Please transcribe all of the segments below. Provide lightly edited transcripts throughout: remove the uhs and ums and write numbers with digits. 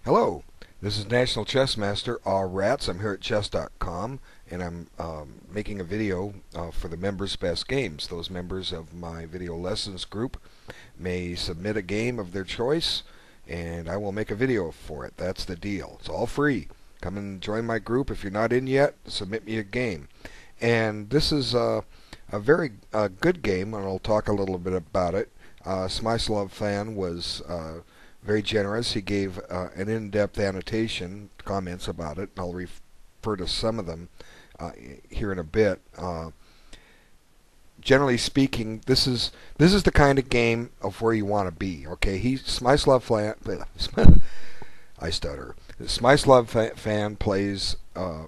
Hello, this is National Chess Master Rats. I'm here at chess.com, and I'm making a video for the Members Best Games. Those members of my video lessons group may submit a game of their choice, and I will make a video for it. That's the deal. It's all free. Come and join my group. If you're not in yet, submit me a game. And this is a very good game, and I'll talk a little bit about it. Smyslov fan was very generous. He gave an in-depth annotation, comments about it, and I'll refer to some of them here in a bit. Generally speaking, this is the kind of game of where you want to be. Okay, Smyslov fan. I stutter. Smyslov fan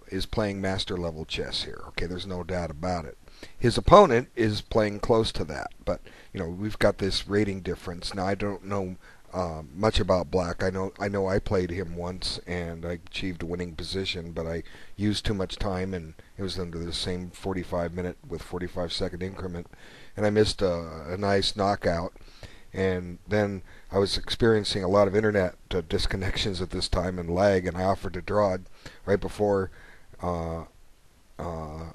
is playing master level chess here. Okay, there's no doubt about it. His opponent is playing close to that, but we've got this rating difference. Now I don't know much about Black. I know I played him once and I achieved a winning position, but I used too much time and it was under the same 45-minute with 45-second increment, and I missed a nice knockout. And then I was experiencing a lot of internet disconnections at this time and lag, and I offered to draw it right before I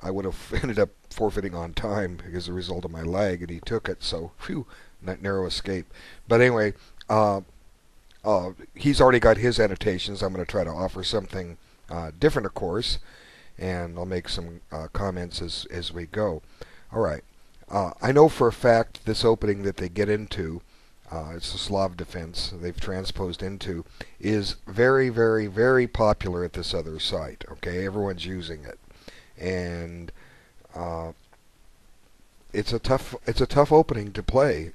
would have ended up forfeiting on time as a result of my lag, and he took it. So, phew, that narrow escape. But anyway, he's already got his annotations. I'm going to try to offer something different, of course, and I'll make some comments as we go. All right. I know for a fact this opening that they get into, it's the Slav defense they've transposed into, is very, very, very popular at this other site. Okay, everyone's using it, and it's a tough opening to play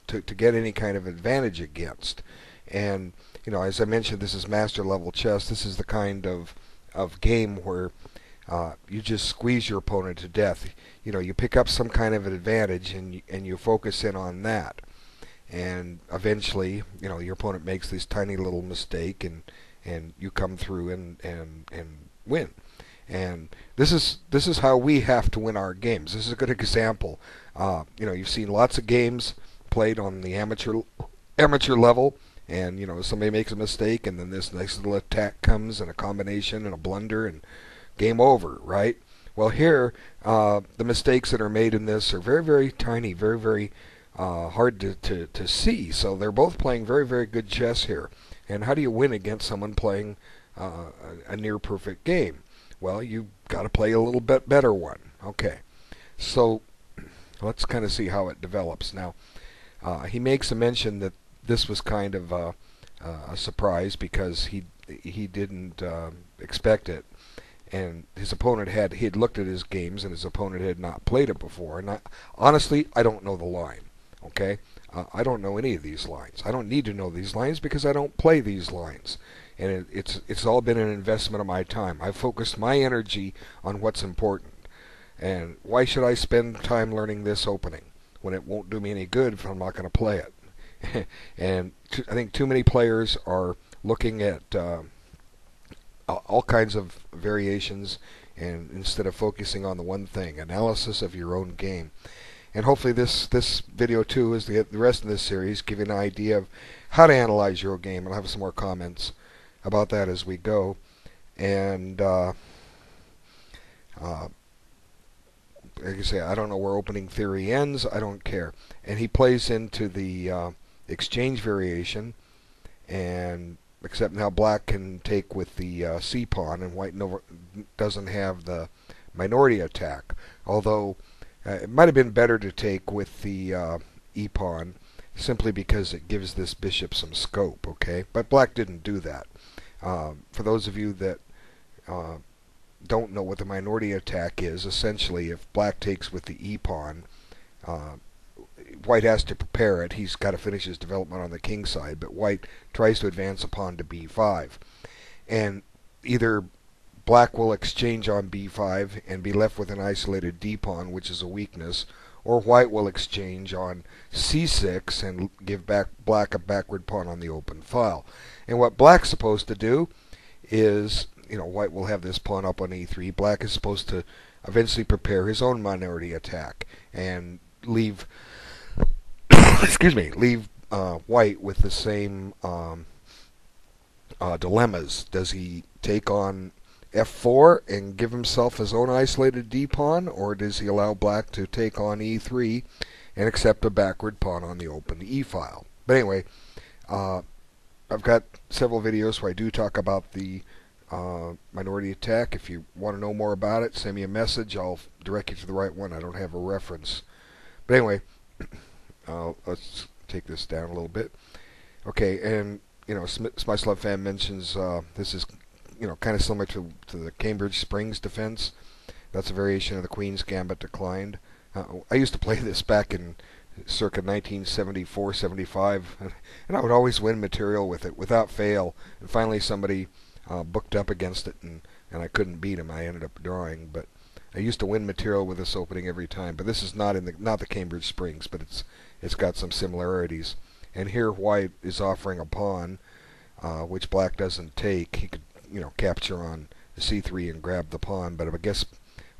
to get any kind of advantage against. And as I mentioned, this is master level chess. This is the kind of game where you just squeeze your opponent to death. You pick up some kind of an advantage and you focus in on that. And eventually, your opponent makes this tiny little mistake and you come through and win. And this is how we have to win our games. This is a good example. You've seen lots of games played on the amateur level, and somebody makes a mistake and then this nice little attack comes and a combination and a blunder and game over, right? Well, here the mistakes that are made in this are very, very tiny, very, very hard to see. So they're both playing very, very good chess here. And how do you win against someone playing a near perfect game? Well, you've got to play a little bit better one. Okay, so let's kind of see how it develops. Now, he makes a mention that this was kind of a surprise because he didn't expect it, and his opponent he'd looked at his games and his opponent had not played it before. And honestly, I don't know the line. Okay, I don't know any of these lines. I don't need to know these lines because I don't play these lines, and it's all been an investment of my time. I've focused my energy on what's important. And why should I spend time learning this opening when it won't do me any good if I'm not going to play it? And I think too many players are looking at all kinds of variations, and instead of focusing on the one thing, analysis of your own game. And hopefully this video too, is the rest of this series, give you an idea of how to analyze your game. I'll have some more comments about that as we go. And like I say, I don't know where opening theory ends. I don't care. And he plays into the exchange variation, and except now Black can take with the C pawn, and White doesn't have the minority attack. Although it might have been better to take with the E pawn, simply because it gives this bishop some scope. Okay, but Black didn't do that. For those of you that don't know what the minority attack is, essentially if Black takes with the E pawn, White has to prepare it. He's got to finish his development on the king side, but White tries to advance a pawn to B5. And either Black will exchange on B5 and be left with an isolated D pawn, which is a weakness, or White will exchange on C6 and give Black a backward pawn on the open file. And what Black's supposed to do is, White will have this pawn up on E3. Black is supposed to eventually prepare his own minority attack and leave excuse me, leave White with the same dilemmas. Does he take on f4 and give himself his own isolated d-pawn, or does he allow black to take on e3 and accept a backward pawn on the open e-file? But anyway, I've got several videos where I do talk about the minority attack. If you want to know more about it, send me a message. I'll direct you to the right one. I don't have a reference. But anyway, let's take this down a little bit. Okay, and Spice Love Fan mentions this is kind of similar to the Cambridge Springs defense. That's a variation of the Queen's Gambit declined. I used to play this back in circa 1974-75, and I would always win material with it without fail. And finally, somebody booked up against it, and I couldn't beat him. I ended up drawing, but I used to win material with this opening every time. But this is not the Cambridge Springs, but it's got some similarities. And here White is offering a pawn, which Black doesn't take. He could capture on the c3 and grab the pawn, but I guess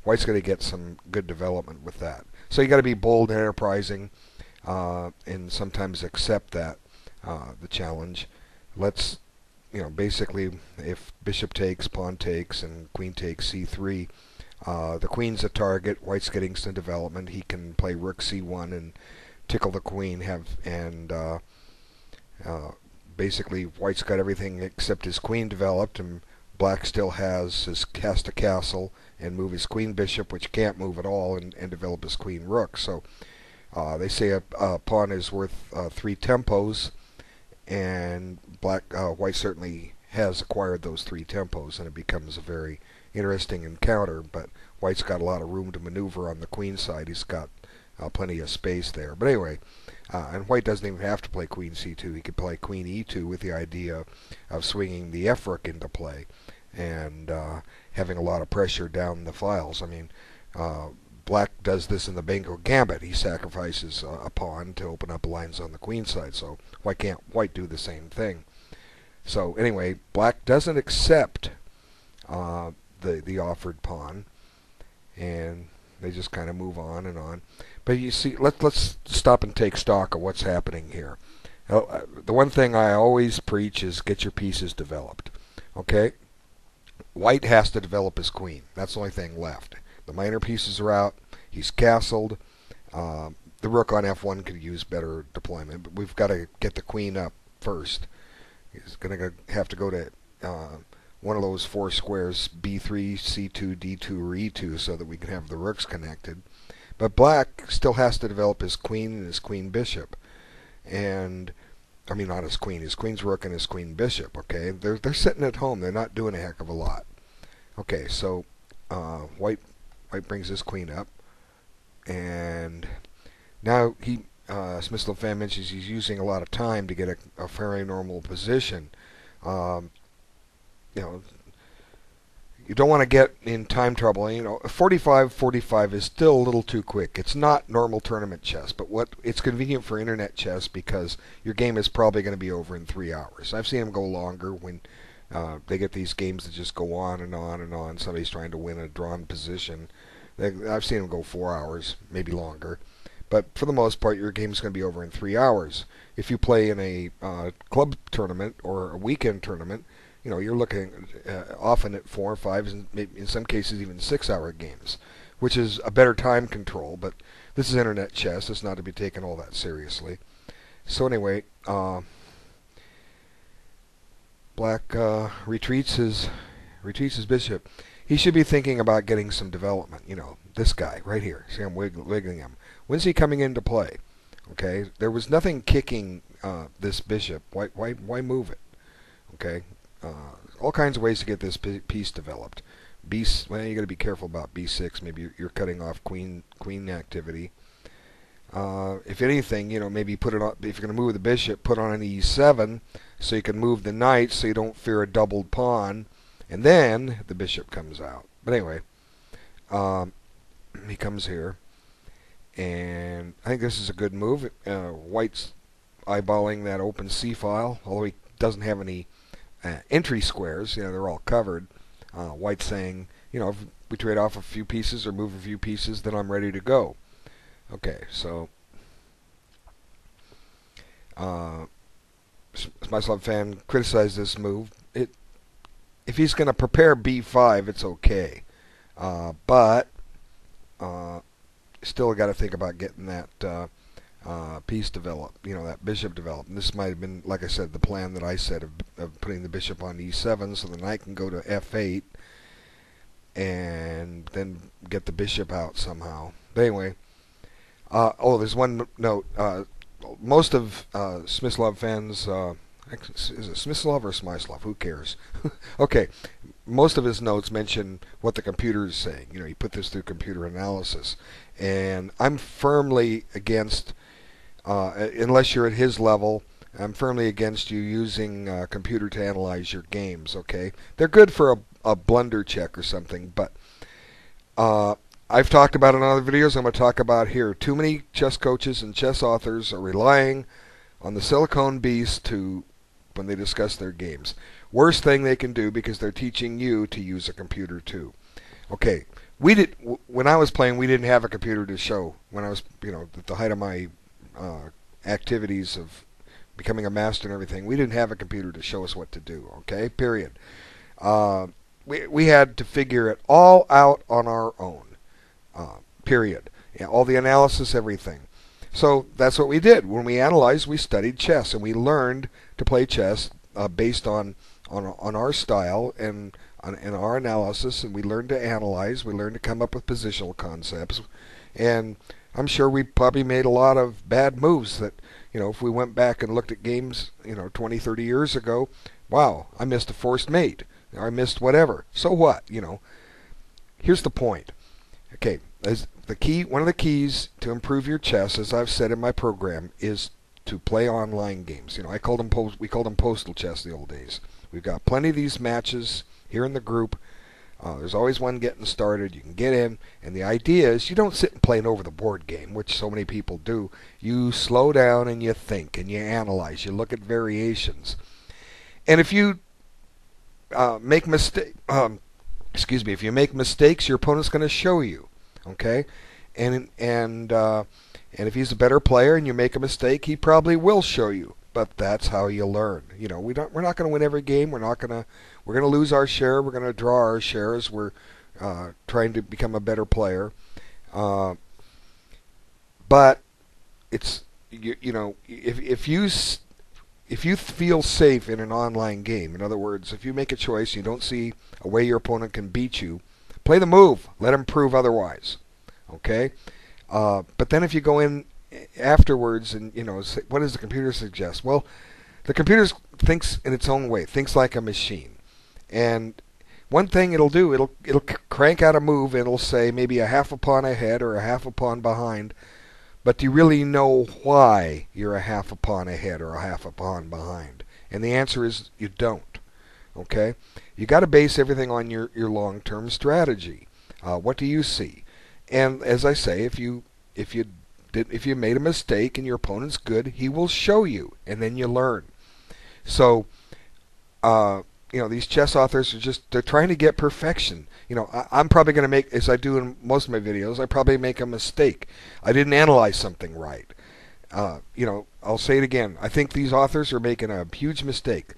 White's going to get some good development with that. So you got to be bold and enterprising, and sometimes accept that the challenge. Let's basically, if bishop takes, pawn takes, and queen takes c3, the queen's a target. White's getting some development. He can play rook c1 and tickle the queen. Basically, White's got everything except his queen developed, and Black still has to castle and move his queen bishop, which can't move at all, and develop his queen rook. So they say a pawn is worth 3 tempos, and White certainly has acquired those 3 tempos, and it becomes a very interesting encounter. But White's got a lot of room to maneuver on the queen side. He's got plenty of space there. But anyway, and White doesn't even have to play queen c2. He could play queen e2 with the idea of swinging the f-rook into play and having a lot of pressure down the files. I mean, Black does this in the Bengal Gambit. He sacrifices a pawn to open up lines on the queen side. So why can't White do the same thing? So anyway, Black doesn't accept the offered pawn, and they just kind of move on and on. But you see, let's stop and take stock of what's happening here. The one thing I always preach is get your pieces developed. Okay? White has to develop his queen. That's the only thing left. The minor pieces are out. He's castled. The rook on f1 could use better deployment, but we've got to get the queen up first. He's going to have to go to one of those 4 squares, b3, c2, d2, or e2, so that we can have the rooks connected. But Black still has to develop his queen and his queen bishop. And, I mean, not his queen's rook and his queen bishop, okay? They're sitting at home. They're not doing a heck of a lot. Okay, so White brings his queen up. And now Smith Fan mentions he's using a lot of time to get a fairly normal position. You don't want to get in time trouble. 45-45 is still a little too quick. It's not normal tournament chess, but it's convenient for internet chess because your game is probably going to be over in 3 hours. I've seen them go longer when they get these games that just go on and on and on. Somebody's trying to win a drawn position. I've seen them go 4 hours, maybe longer. But for the most part, your game is going to be over in 3 hours. If you play in a club tournament or a weekend tournament, you're looking often at 4 or 5, and maybe in some cases even 6-hour games, which is a better time control. But this is internet chess. It's not to be taken all that seriously. So anyway, Black retreats his bishop. He should be thinking about getting some development. This guy right here. See, I'm wiggling him. When's he coming into play? Okay, there was nothing kicking this bishop. Why move it? Okay. All kinds of ways to get this piece developed. Well, you got to be careful about b6. Maybe you're cutting off queen activity. If anything, maybe put it on. If you're going to move the bishop, put on an e7 so you can move the knight, so you don't fear a doubled pawn, and then the bishop comes out. But anyway, he comes here, and I think this is a good move. White's eyeballing that open c file, although he doesn't have any entry squares. They're all covered. White's saying, if we trade off a few pieces or move a few pieces, then I'm ready to go. Okay, so Spice Love Fan criticized this move. if he's going to prepare b5, it's okay. But still got to think about getting that piece developed, that bishop developed. And this might have been, like I said, the plan that I said of putting the bishop on e7 so the knight can go to f8 and then get the bishop out somehow. But anyway, there's one note. Most of Smyslov fans, is it Smyslov or Smyslov? Who cares? Okay, most of his notes mention what the computer is saying. He put this through computer analysis. And I'm firmly against, unless you're at his level, I'm firmly against you using computer to analyze your games, okay? They're good for a blunder check or something, but I've talked about it in other videos. I'm going to talk about here. Too many chess coaches and chess authors are relying on the silicone beast when they discuss their games. Worst thing they can do, because they're teaching you to use a computer too. Okay, when I was playing, we didn't have a computer to show. When I was, at the height of my activities of becoming a master and everything, we didn't have a computer to show us what to do. Okay, period. We had to figure it all out on our own. Period. Yeah, all the analysis, everything. So that's what we did. When we analyzed, we studied chess, and we learned to play chess based on our style and our analysis, and we learned to analyze. We learned to come up with positional concepts, and I'm sure we probably made a lot of bad moves that, if we went back and looked at games, 20, 30 years ago, wow, I missed a forced mate. I missed whatever. So what? Here's the point. Okay, one of the keys to improve your chess, as I've said in my program, is to play online games. We called them postal chess the old days. We've got plenty of these matches here in the group. There's always one getting started. You can get in, and the idea is you don't sit and play an over-the-board game, which so many people do. You slow down and you think and you analyze. You look at variations, and if you make if you make mistakes, your opponent's going to show you. Okay, and if he's a better player and you make a mistake, he probably will show you. But that's how you learn. We're not going to win every game. We're going to lose our share. We're going to draw our share as we're trying to become a better player. But it's if you feel safe in an online game, in other words, if you make a choice, you don't see a way your opponent can beat you, play the move. Let him prove otherwise. Okay? But then if you go in afterwards and, say, what does the computer suggest? Well, the computer thinks in its own way, thinks like a machine. And one thing it'll do, it'll crank out a move and it'll say maybe a half a pawn ahead or a half a pawn behind. But do you really know why you're a half a pawn ahead or a half a pawn behind? And the answer is you don't. Okay? You got to base everything on your long-term strategy. What do you see? And as I say, if you made a mistake and your opponent's good, he will show you, and then you learn. So, these chess authors they're trying to get perfection. I'm probably going to make, as I do in most of my videos, I probably make a mistake. I didn't analyze something right. I'll say it again. I think these authors are making a huge mistake.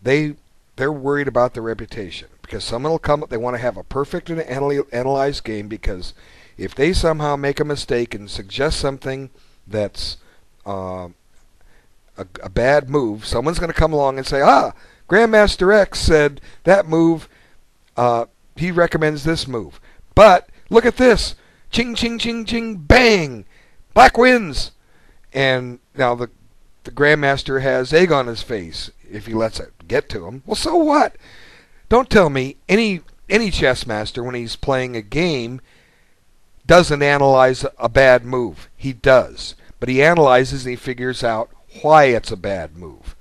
They're worried about their reputation because someone will come. They want to have a perfect and analyzed game, because if they somehow make a mistake and suggest something that's a bad move, someone's going to come along and say, Grandmaster X said that move, he recommends this move. But look at this. Ching, ching, ching, ching, bang. Black wins. And now the Grandmaster has egg on his face if he lets it get to him. Well, so what? Don't tell me any chess master, when he's playing a game, doesn't analyze a bad move. He does. But he analyzes and he figures out why it's a bad move.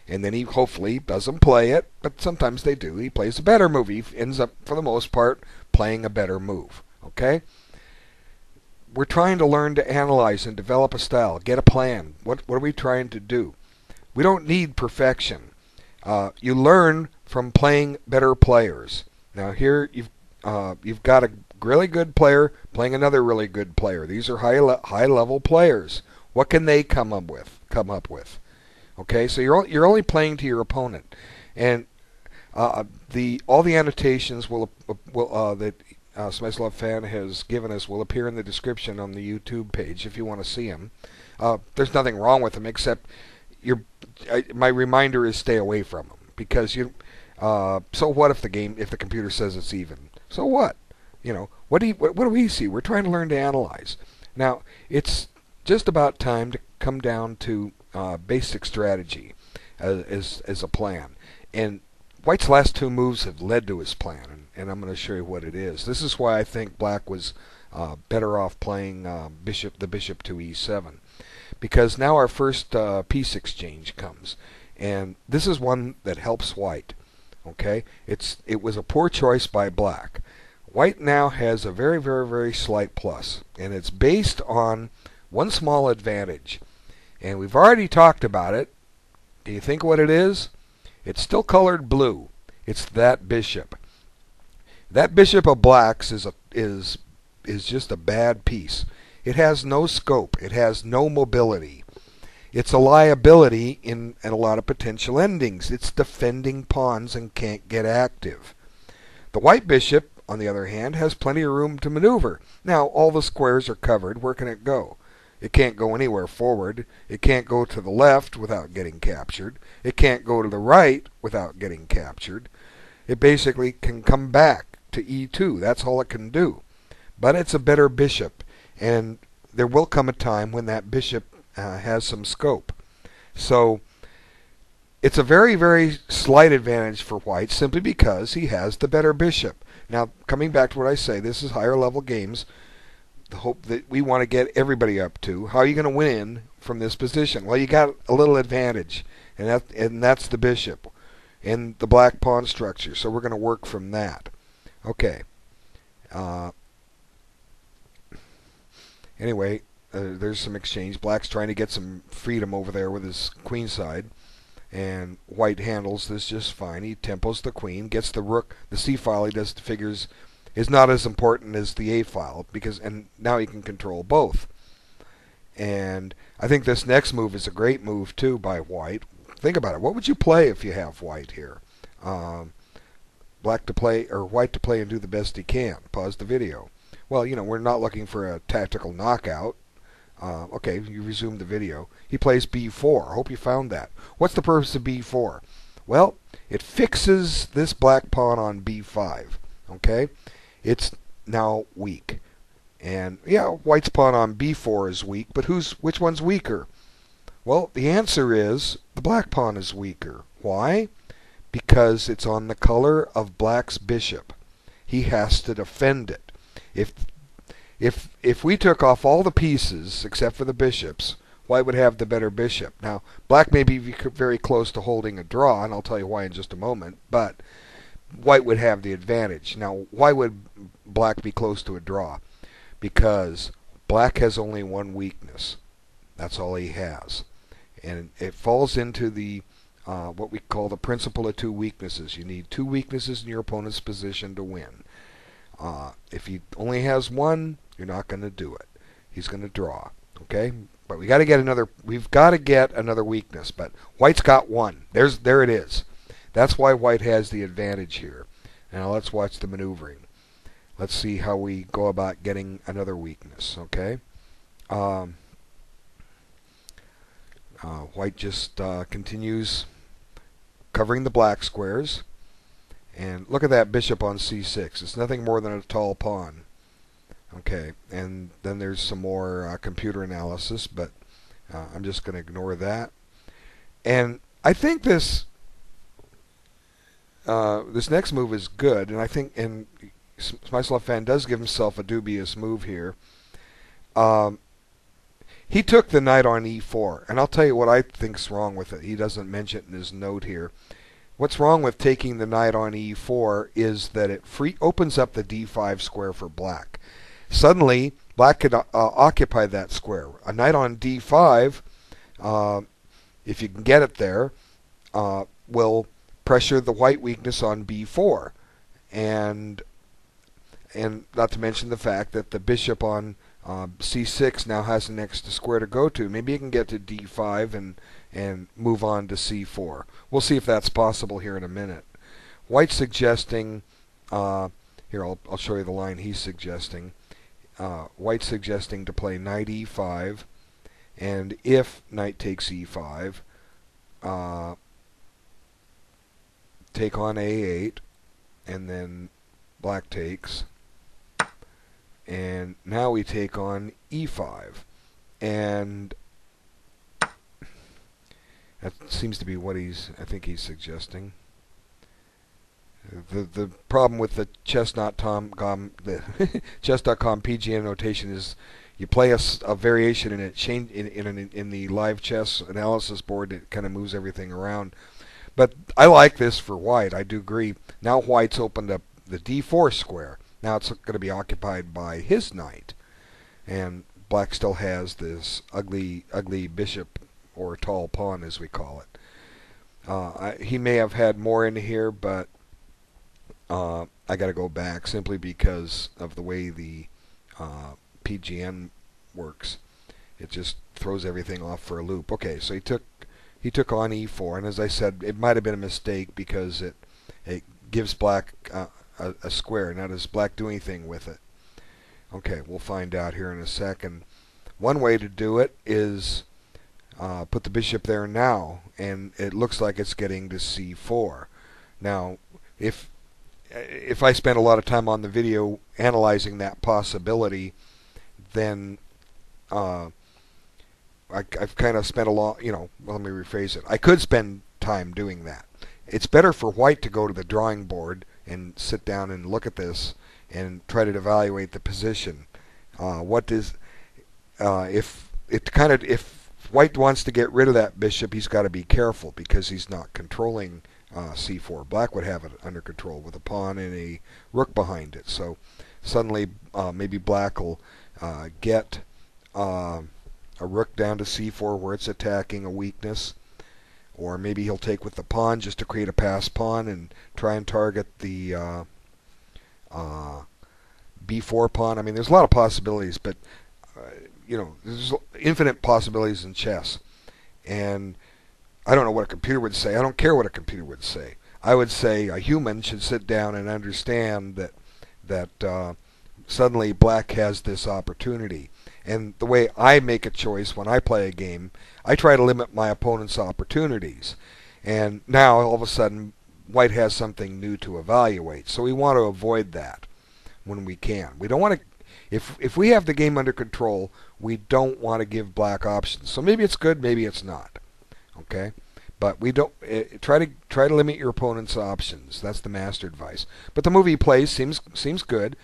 And then he hopefully doesn't play it, but sometimes they do. He plays a better move. He ends up, for the most part, playing a better move. Okay? We're trying to learn to analyze and develop a style, get a plan. What are we trying to do? We don't need perfection. You learn from playing better players. Now here you've got a really good player playing another really good player. These are high level players. What can they come up with? Okay, so you're only playing to your opponent, and All the annotations that Smyslov Fan has given us will appear in the description on the YouTube page if you want to see them. There's nothing wrong with them except my reminder is stay away from them, because so what if the computer says it's even? So what? What do we see? We're trying to learn to analyze. Now it's just about time to come down to basic strategy as a plan. And White's last two moves have led to his plan, and I'm going to show you what it is. This is why I think Black was better off playing the bishop to e7, because now our first piece exchange comes, and this is one that helps White. Okay, it was a poor choice by Black. White now has a very, very, very slight plus, and it's based on one small advantage, and we've already talked about it. Do you think what it is? It's still colored blue. It's that bishop. That bishop of Black's is just a bad piece. It has no scope. It has no mobility. It's a liability in a lot of potential endings. It's defending pawns and can't get active. The white bishop, on the other hand, has plenty of room to maneuver. Now, all the squares are covered. Where can it go? It can't go anywhere forward. It can't go to the left without getting captured. It can't go to the right without getting captured. It basically can come back to e2. That's all it can do. But it's a better bishop, and there will come a time when that bishop has some scope. So it's a very, very slight advantage for White simply because he has the better bishop. Now, coming back to what I say, this is higher level games. The hope that we want to get everybody up to. How are you going to win from this position? Well, you got a little advantage, and that's the bishop in the black pawn structure. So we're going to work from that. Okay. Anyway, there's some exchange. Black's trying to get some freedom over there with his queen side, and White handles this just fine. He tempos the queen, gets the rook. The c file he does figures is not as important as the a file, and now he can control both. And I think this next move is a great move too by White. Think about it. What would you play if you have White here? Black to play, or White to play and do the best he can. Pause the video. Well, we're not looking for a tactical knockout. Okay, you resume the video. He plays b4. I hope you found that. What's the purpose of b4? Well, it fixes this black pawn on b5. Okay? It's now weak. And yeah, White's pawn on b4 is weak, but which one's weaker? Well, the answer is the black pawn is weaker. Why? Because it's on the color of Black's bishop. He has to defend it. If we took off all the pieces except for the bishops, White would have the better bishop. Now, Black may be very close to holding a draw, and I'll tell you why in just a moment, but White would have the advantage. Now, why would Black be close to a draw? Because Black has only one weakness. That's all he has. And it falls into the what we call the principle of two weaknesses. You need two weaknesses in your opponent's position to win. If he only has one, you're not going to do it. He's going to draw. Okay? But we've got to get another weakness. But White's got one. There it is. That's why White has the advantage here. Now let's watch the maneuvering. Let's see how we go about getting another weakness. Okay? White just continues covering the black squares. And look at that bishop on c6. It's nothing more than a tall pawn. Okay, and then there's some more computer analysis, but I'm just going to ignore that. And I think this next move is good, and I think Smyslov Fan does give himself a dubious move here. He took the knight on e4, and I'll tell you what I think's wrong with it. He doesn't mention it in his note here. What's wrong with taking the knight on e4 is that it opens up the d5 square for Black. Suddenly, Black could occupy that square. A knight on d5, if you can get it there, will pressure the white weakness on b4, and not to mention the fact that the bishop on c6 now has an extra square to go to. Maybe you can get to d5 and move on to c4. We'll see if that's possible here in a minute. White's suggesting, here I'll show you the line he's suggesting. White's suggesting to play knight e5, and if knight takes e5, take on a8, and then black takes, and now we take on e5, and that seems to be what I think he's suggesting. The problem with the chess.com PGN notation is you play a variation and it change in the live chess analysis board. It kind of moves everything around. But I like this for white. I do agree. Now white's opened up the d4 square. Now it's going to be occupied by his knight, and black still has this ugly bishop, or tall pawn as we call it. He may have had more in here, but I got to go back simply because of the way the PGN works. It just throws everything off for a loop. Okay, so he took on e4, and as I said, it might have been a mistake because it gives black a square. Now does black do anything with it? Okay, we'll find out here in a second. One way to do it is put the bishop there now, and it looks like it's getting to c4. Now, if I spend a lot of time on the video analyzing that possibility, then I've kind of spent a lot, well, let me rephrase it. I could spend time doing that. It's better for white to go to the drawing board and sit down and look at this and try to evaluate the position. If white wants to get rid of that bishop, he's got to be careful because he's not controlling c4. Black would have it under control with a pawn and a rook behind it. So suddenly maybe black will get a rook down to c4 where it's attacking a weakness, or maybe he'll take with the pawn just to create a pass pawn and try and target the b4 pawn. I mean, there's a lot of possibilities, but there's infinite possibilities in chess, and I don't know what a computer would say. I don't care what a computer would say. I would say a human should sit down and understand that suddenly black has this opportunity. And the way I make a choice when I play a game, I try to limit my opponent's opportunities. And now, all of a sudden, white has something new to evaluate. So we want to avoid that when we can. We don't want to. If we have the game under control, we don't want to give black options. So maybe it's good, maybe it's not. Okay, but we don't try to limit your opponent's options. That's the master advice. But the move he plays seems good.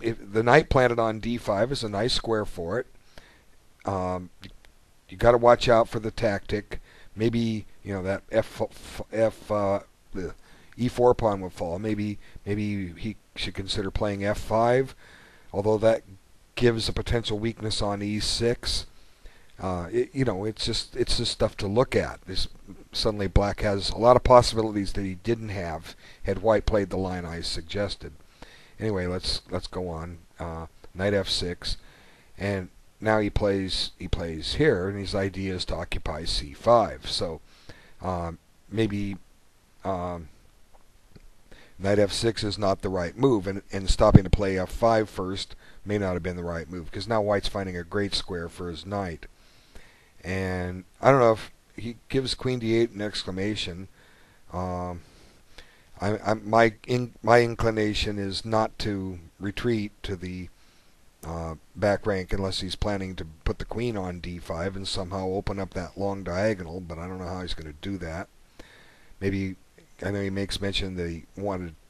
If the knight planted on d5 is a nice square for it. You got to watch out for the tactic. Maybe that the e4 pawn would fall. Maybe he should consider playing f5, although that gives a potential weakness on e6. It's just stuff to look at. Suddenly black has a lot of possibilities that he didn't have had white played the line I suggested. Anyway, let's go on. Knight f6, and now he plays here, and his idea is to occupy c5. So maybe knight f6 is not the right move, and stopping to play f5 first may not have been the right move, because now white's finding a great square for his knight. And I don't know if he gives queen d8 an exclamation. My inclination is not to retreat to the back rank unless he's planning to put the queen on d5 and somehow open up that long diagonal, but I don't know how he's going to do that. Maybe, I know he makes mention that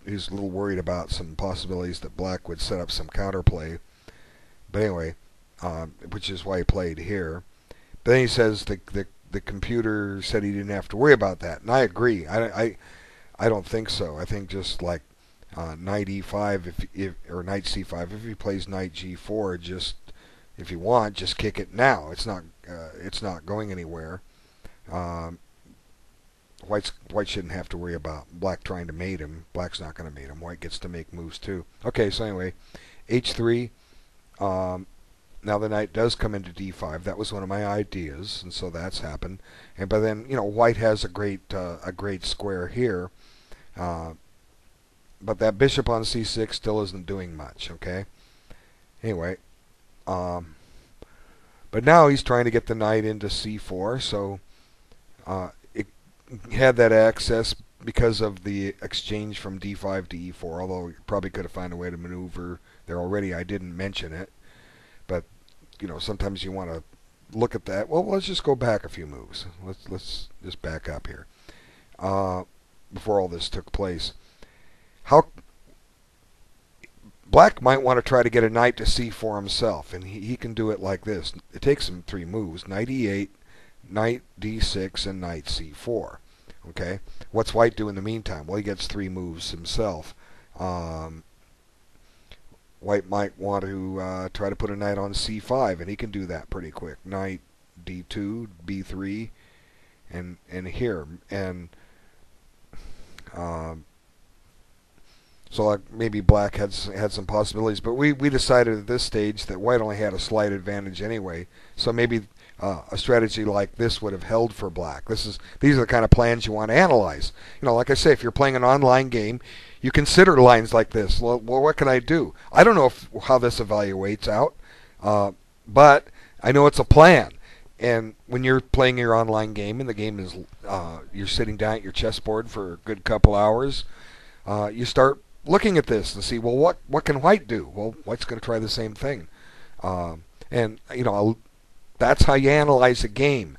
he's a little worried about some possibilities that black would set up some counterplay. But anyway, which is why he played here. But then he says the computer said he didn't have to worry about that, and I agree. I don't think so. I think just like knight e5 or knight c5, if he plays knight g4, just if you want, just kick it now. It's not going anywhere. White shouldn't have to worry about black trying to mate him. Black's not going to mate him. White gets to make moves too. Okay, so anyway, h3. now the knight does come into d5. That was one of my ideas, and so that's happened. And but then white has a great square here, but that bishop on c6 still isn't doing much. Okay. Anyway, but now he's trying to get the knight into c4, so it had that access because of the exchange from d5 to e4, although you probably could have found a way to maneuver there already. I didn't mention it, but sometimes you want to look at that. Well, let's just go back a few moves. Let's just back up here before all this took place. How Black might want to try to get a knight to c4 himself, and he can do it like this. It takes him 3 moves: knight e8, knight d6, and knight c4. Okay, what's white do in the meantime? Well, he gets 3 moves himself. White might want to try to put a knight on c5, and he can do that pretty quick. Knight d2, b3, and here, and so maybe black had some possibilities, but we decided at this stage that white only had a slight advantage anyway. So maybe a strategy like this would have held for black. These are the kind of plans you want to analyze. Like I say, if you're playing an online game, you consider lines like this. Well, what can I do? I don't know how this evaluates out, but I know it's a plan. And when you're playing your online game, and the game is you're sitting down at your chessboard for a good couple hours, you start looking at this and see, well, what can white do? Well, white's going to try the same thing, and that's how you analyze a game.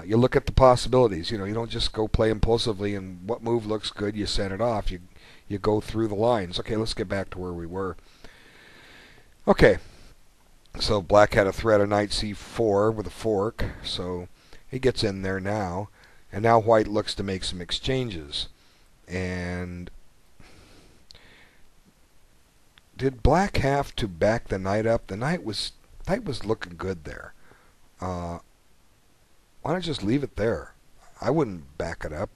You look at the possibilities. You don't just go play impulsively and what move looks good, you send it off. You go through the lines. Okay, let's get back to where we were. Okay, so black had a threat of knight c4 with a fork, so he gets in there now, and now white looks to make some exchanges. And did black have to back the knight up? The knight was looking good there. Why not just leave it there? I wouldn't back it up.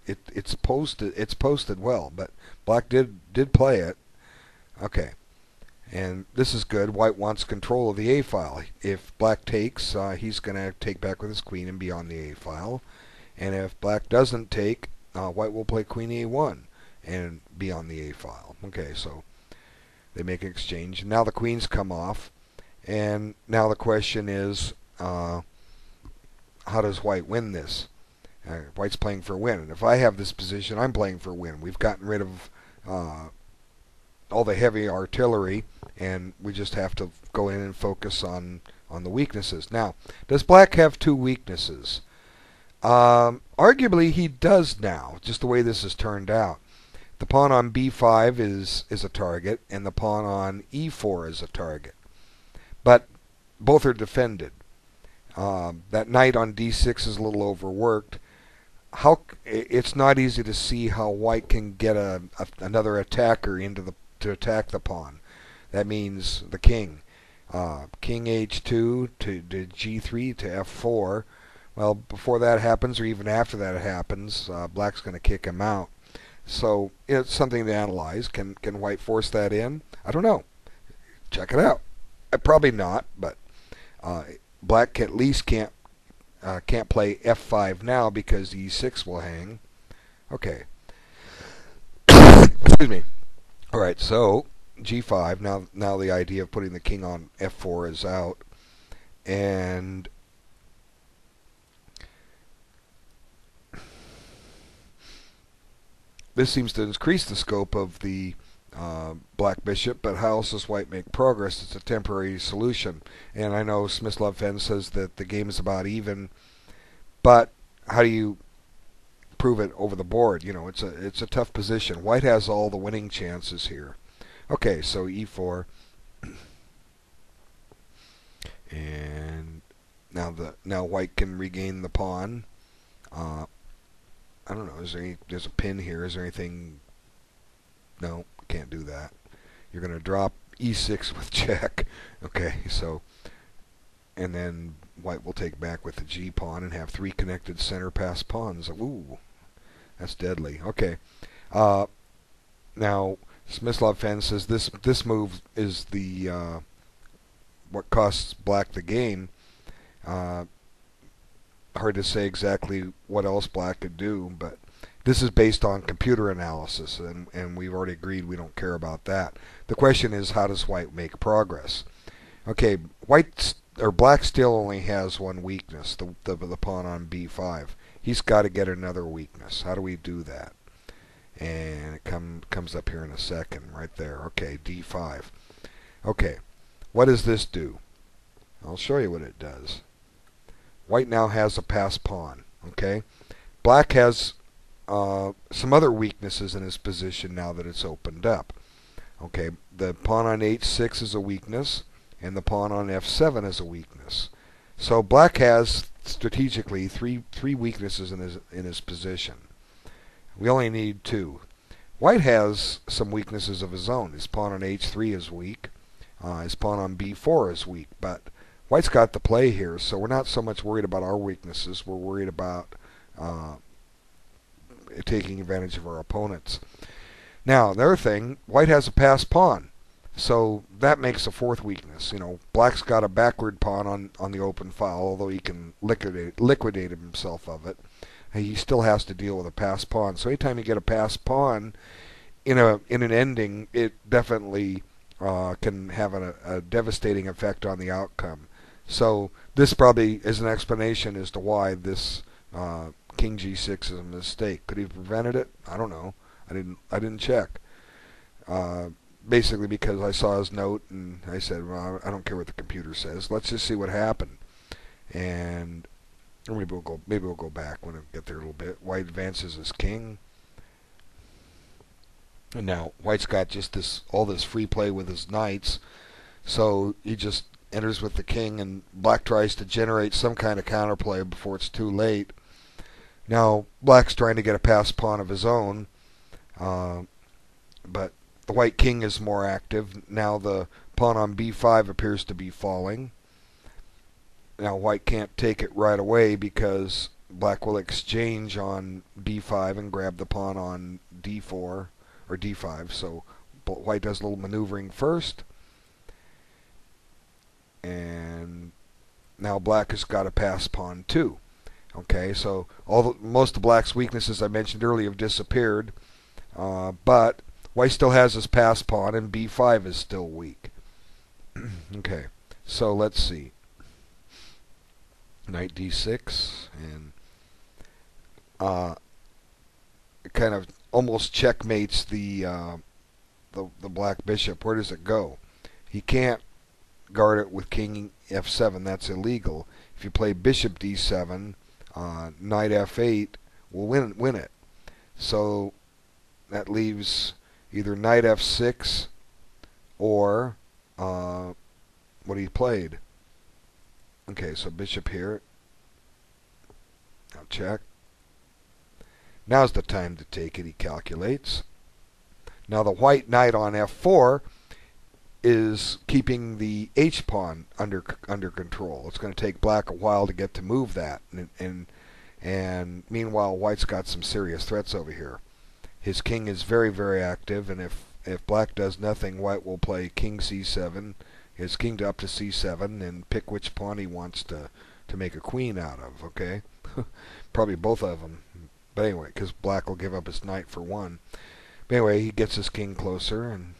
It's posted well, but black did play it. Okay, and this is good. White wants control of the A file. If black takes, he's going to take back with his queen and be on the A file. And if black doesn't take, white will play queen E1 and be on the A file. Okay, so they make an exchange. Now the queens come off, and now the question is, how does white win this? White's playing for a win, and if I have this position, I'm playing for a win. We've gotten rid of all the heavy artillery, and we just have to go in and focus on the weaknesses. Now, does black have 2 weaknesses? Arguably, he does now, just the way this has turned out. The pawn on b5 is a target, and the pawn on e4 is a target. But both are defended. That knight on d6 is a little overworked. It's not easy to see how white can get another attacker to attack the pawn. That means the king. King h2 to g3 to f4. Well, before that happens, or even after that happens, black's going to kick him out. So it's something to analyze. Can white force that in? I don't know. Check it out. Probably not, but black at least can't play f5 now because e6 will hang. Okay. Excuse me. All right. So g5. Now the idea of putting the king on f4 is out, and this seems to increase the scope of the black bishop, but how else does white make progress? It's a temporary solution. And I know Smith Fenn says that the game is about even, but how do you prove it over the board? It's a tough position. White has all the winning chances here. Okay, so e4, and now white can regain the pawn. I don't know. There's a pin here. Is there anything? No, can't do that. You're going to drop e6 with check. Okay, so, and then white will take back with the g pawn and have 3 connected center pass pawns. Ooh, that's deadly. Okay, now Smyslov Fenn says this move is the what costs black the game. Hard to say exactly what else black could do, but this is based on computer analysis, and we've already agreed we don't care about that. The question is, how does white make progress? Okay, black still only has one weakness, the pawn on b5. He's got to get another weakness. How do we do that? And it comes up here in a second, right there. Okay, d5. Okay, what does this do? I'll show you what it does. White now has a passed pawn. Okay, black has some other weaknesses in his position now that it's opened up. Okay, the pawn on h6 is a weakness, and the pawn on f7 is a weakness. So black has strategically three weaknesses in his position. We only need two. White has some weaknesses of his own. His pawn on h3 is weak. His pawn on b4 is weak, but white's got the play here, so we're not so much worried about our weaknesses. We're worried about taking advantage of our opponents. Now, the other thing, white has a passed pawn, so that makes a fourth weakness. Black's got a backward pawn on the open file, although he can liquidate himself of it. He still has to deal with a passed pawn. So anytime you get a passed pawn in an ending, it definitely can have a devastating effect on the outcome. So this probably is an explanation as to why this king g6 is a mistake. Could he have prevented it? I don't know. I didn't check. Basically because I saw his note and I said, well, I don't care what the computer says. Let's just see what happened. And maybe we'll go back when we get there a little bit. White advances his king. And now white's got just all this free play with his knights. So he just enters with the king, and black tries to generate some kind of counterplay before it's too late. Now black's trying to get a passed pawn of his own, but the white king is more active. Now the pawn on b5 appears to be falling. Now white can't take it right away because black will exchange on b5 and grab the pawn on d4 or d5. So white does a little maneuvering first. And now black has got a passed pawn too. Okay, so most of black's weaknesses I mentioned earlier have disappeared, but white still has his passed pawn, and b5 is still weak. Okay, so let's see. Knight d6, and it kind of almost checkmates the black bishop. Where does it go? He can't guard it with king f7. That's illegal. If you play bishop d7, knight f8 will win it. So that leaves either knight f6 or what he played. Okay, so bishop here. Now check. Now's the time to take it, he calculates. Now the white knight on f4 is keeping the h-pawn under control. It's going to take black a while to get to move that. And meanwhile, white's got some serious threats over here. His king is very, very active, and if black does nothing, white will play king c7, his king up to c7, and pick which pawn he wants to make a queen out of, okay? Probably both of them. But anyway, because black will give up his knight for one. But anyway, he gets his king closer, and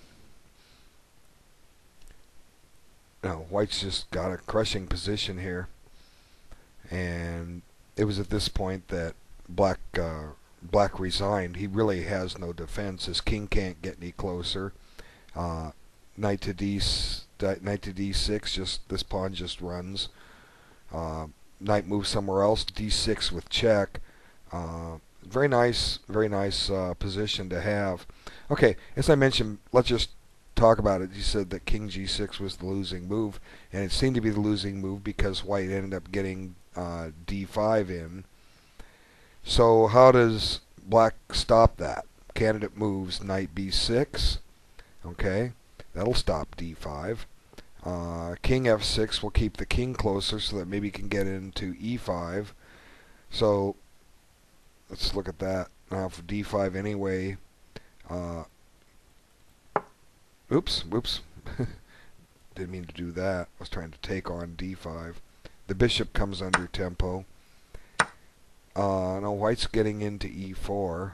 now white's just got a crushing position here. And it was at this point that black resigned. He really has no defense. His king can't get any closer. Knight to d6. Just this pawn just runs. Knight moves somewhere else. d6 with check. Very nice position to have. Okay, as I mentioned, let's just talk about it. He said that king g6 was the losing move, and it seemed to be the losing move because white ended up getting d5 in. So how does black stop that? Candidate moves knight b6. Okay, that'll stop d5. King f6 will keep the king closer so that maybe he can get into e5. So let's look at that. Now for d5 anyway. Oops. didn't mean to do that. I was trying to take on d5. The bishop comes under tempo. Now white's getting into e4.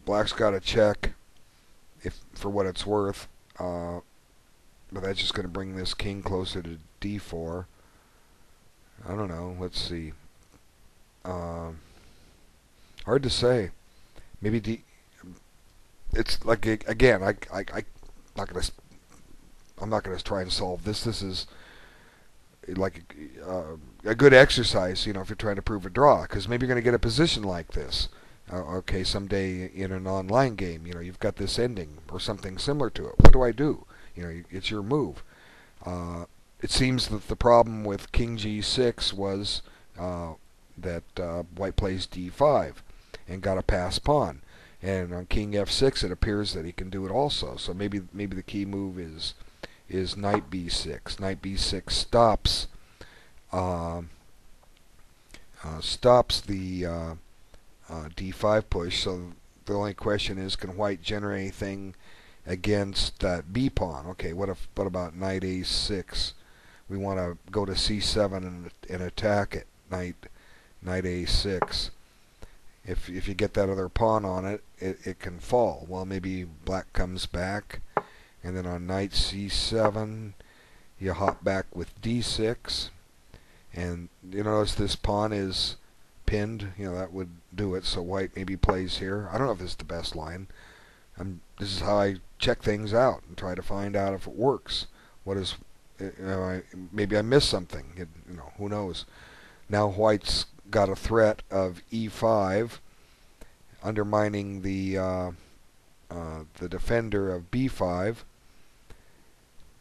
Black's got to check, if for what it's worth, but that's just going to bring this king closer to d4. I don't know. Let's see. Hard to say. Maybe it's like, again, I'm not gonna try and solve this. This is like a good exercise, if you're trying to prove a draw, because maybe you're going to get a position like this. Okay, someday in an online game, you've got this ending or something similar to it. What do I do? It's your move. It seems that the problem with King G6 was that White plays D5 and got a pass pawn, and on King F6 it appears that he can do it also. So maybe the key move is Knight B6. Knight B6 stops the D5 push. So the only question is, can White generate anything against that B pawn? Okay, what about Knight A6? We want to go to C7 and attack it. Knight A6. If you get that other pawn on it, it can fall. Well, maybe Black comes back, and then on Knight C7, you hop back with D6, and you notice this pawn is pinned. That would do it. So White maybe plays here. I don't know if this is the best line. This is how I check things out and try to find out if it works. Maybe I missed something. Who knows? Now White's got a threat of E5, undermining the defender of B5,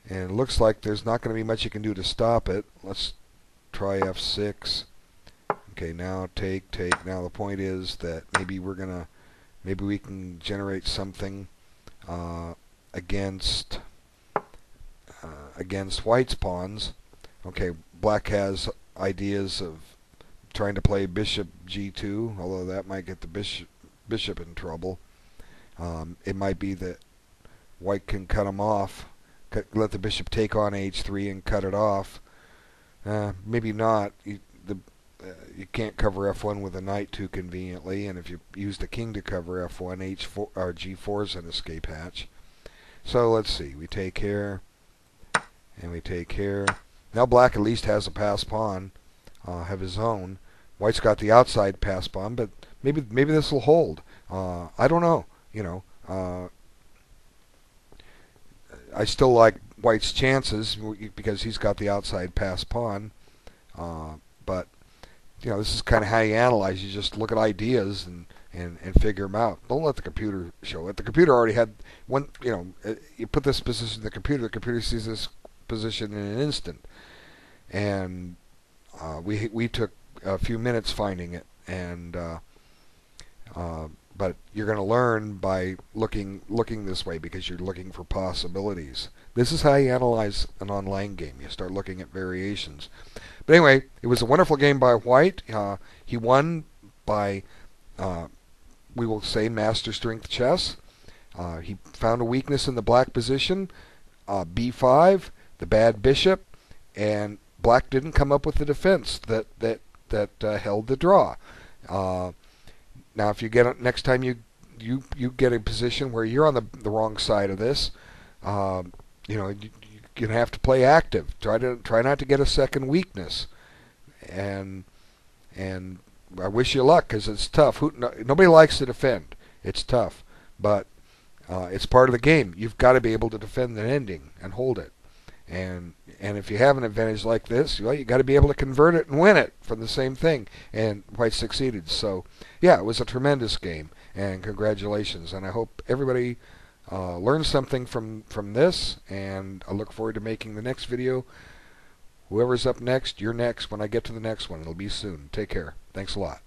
and it looks like there's not going to be much you can do to stop it. Let's try F6. Okay, now take. Now the point is that maybe we can generate something against White's pawns. Okay, Black has ideas of trying to play Bishop G2, although that might get the bishop in trouble. It might be that White can cut him off, let the bishop take on H3 and cut it off. Maybe not. You can't cover F1 with a knight too conveniently, and if you use the king to cover F1, H4 or G4 is an escape hatch. So let's see. We take here, and we take here. Now Black at least has a pass pawn, have his own. White's got the outside pass pawn, but maybe this will hold. I don't know. I still like White's chances because he's got the outside pass pawn. But this is kind of how you analyze. You just look at ideas and figure them out. Don't let the computer show it. The computer already had one. You put this position in the computer sees this position in an instant, and we took a few minutes finding it, and but you're going to learn by looking this way, because you're looking for possibilities. This is how you analyze an online game. You start looking at variations. But anyway, it was a wonderful game by White. He won by, we will say, master strength chess. He found a weakness in the Black position, B5, the bad bishop, and Black didn't come up with the defense that held the draw. Now, if you get next time you get a position where you're on the wrong side of this, you're gonna have to play active. Try not to get a second weakness, and I wish you luck, because it's tough. Nobody likes to defend. It's tough, but it's part of the game. You've got to be able to defend the ending and hold it. And if you have an advantage like this, you got to be able to convert it and win it from the same thing. And White succeeded. So, yeah, it was a tremendous game. And congratulations. And I hope everybody learns something from this. And I look forward to making the next video. Whoever's up next, you're next when I get to the next one. It'll be soon. Take care. Thanks a lot.